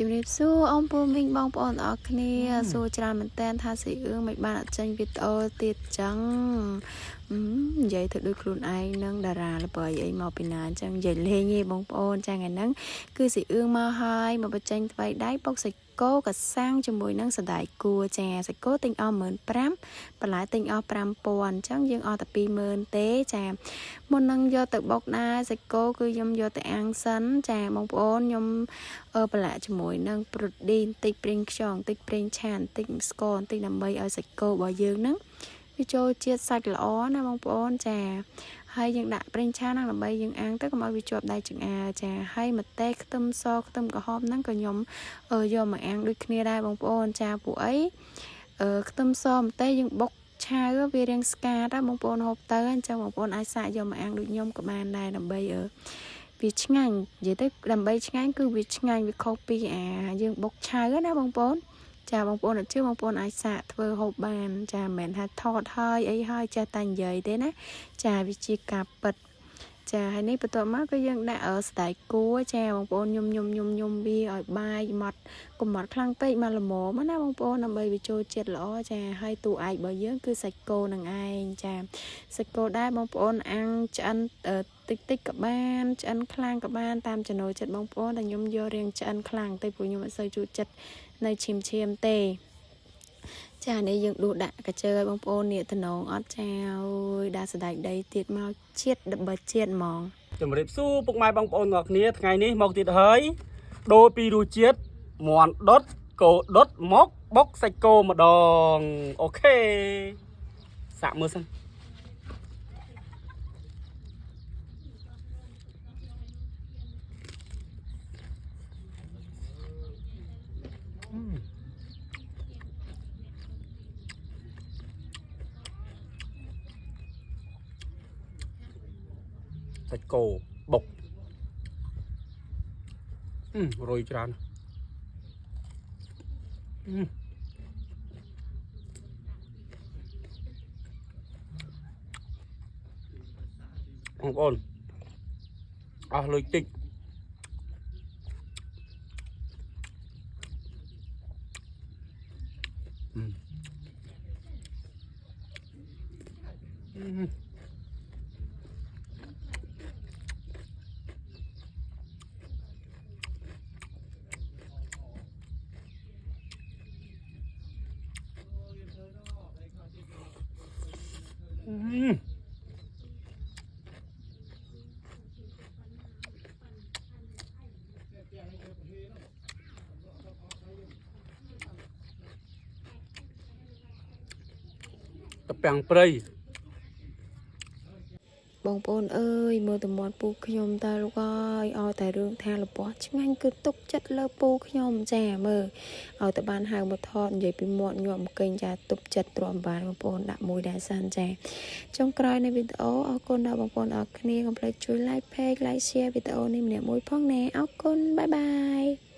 ជំរាបសួរអ៊ំពូមីងបងប្អូនអរគ្នាសួរច្រើនមែនតើថាស៊ីអឿងមិនបានអត់ចេញវីដេអូទៀតចឹងនិយាយទៅដូចខ្លួនឯងនឹងតារាល្បីអីមកពីណាចឹងនិយាយលេងឯងបងប្អូនចាថ្ងៃហ្នឹងគឺស៊ីអឿងមកហើយមកបញ្ចេញថ្មីដៃបុកសាច់គោកសាំងជាមួយនឹងសណ្តែកគួរចាសាច់គោទិញអស់15,000បន្លែទិញអស់5,000អញ្ចឹងយើងអស់តែ20,000ទេចាមុននឹងយកទៅបុកដែរសាច់គោគឺខ្ញុំយកទៅអាំងសិនចាបងប្អូនខ្ញុំប្រឡាក់ជាមួយនឹងប្រូតេអ៊ីនតិចប្រេងខ្យងតិចប្រេងឆាបន្តិចស្ករបន្តិចដើម្បីឲ្យសាច់គោរបស់យើងហ្នឹងវាចូលជាតិសាច់ល្អណាបងប្អូនចាហើយយើងដាក់ប្រេងឆាហ្នឹងដើម្បីយើងអាំងទៅកុំឲ្យវាជាប់ដៃចង្អើចាហើយម្ទេសខ្ទឹមសខ្ទឹមក្រហមហ្នឹងក៏ខ្ញុំយកមកអាំងដូចគ្នាដែរបងប្អូនចាពួកអីខ្ទឹមសម្ទេសយើងបុកឆាវារាងស្កាតបងប្អូនហូបទៅអញ្ចឹងបងប្អូនអាចសាកយកមកអាំងដូចខ្ញុំក៏បានដែរដើម្បីវាឆ្ងាញ់និយាយទៅដើម្បីឆ្ងាញ់គឺវាឆ្ងាញ់វាខុសពីយើងបុកឆៅណាបងប្អូនចាបងប្អូនអត់ជឿបងប្អូនអាចសាកធ្វើហូបបានចាមិនមែនថាថតហើយអីហើយចេះតែនិយាយទេណាចាវាជាការពិតចាហើយនេះបន្ទាប់មកគឺយើងដាក់ស្តែកគួរចាបងប្អូនញុំវាឲ្យបាយម៉ត់កុំម៉ត់ខ្លាំងពេកមកល្មមណាបងប្អូនដើម្បីវាចូលជាតិល្អចាហើយតួឯករបស់យើងគឺសាច់គោនឹងឯងចាសាច់គោដែរបងប្អូនអាំងឆ្អិនតិចក៏បានឆ្អិនខ្លាំងក៏បានតាមចំណូលចិត្តបងប្អូនតែខ្ញុំយករៀងឆ្អិនខ្លាំងទៅព្រោះខ្ញុំអត់សូវចូលចិត្តនៅឈាមទេចានេះយើងដួសដាក់កាជើឲ្យបងប្អូននេះតំណងអត់ចាអើយដាក់សណ្តែកដីទៀតមកជាតិដបជាតិហ្មងជំរាបសួរពុកម៉ែបងប្អូនទាំងគ្នាថ្ងៃនេះមកទៀតហើយដូរពីរសជាតិមាន់ដុតគោដុតមកបុកសាច់គោម្ដងអូខេសាកមើលសិនសាច់គោបុករយច្រើនបងប្អូនអស់លុយតិចតពាំងព្រៃបងប្អូនអើយមើលតែមាត់ពូខ្ញុំតើលោកអើយឲ្យតែរឿងថារបស់ឆ្ងាញ់គឺទុកចិត្តលើពូខ្ញុំចាមើលឲ្យតែបានហៅមកថតនិយាយពីមាត់ញាប់មកេងចាទុកចិត្តទ្រាំបានបងប្អូនដាក់មួយដែរសិនចាចុងក្រោយនៃវីដេអូអរគុណដល់បងប្អូនអរគ្នាកុំភ្លេចជួយ like page like share វីដេអូនេះម្នាក់មួយផងណាអរគុណបាយបាយ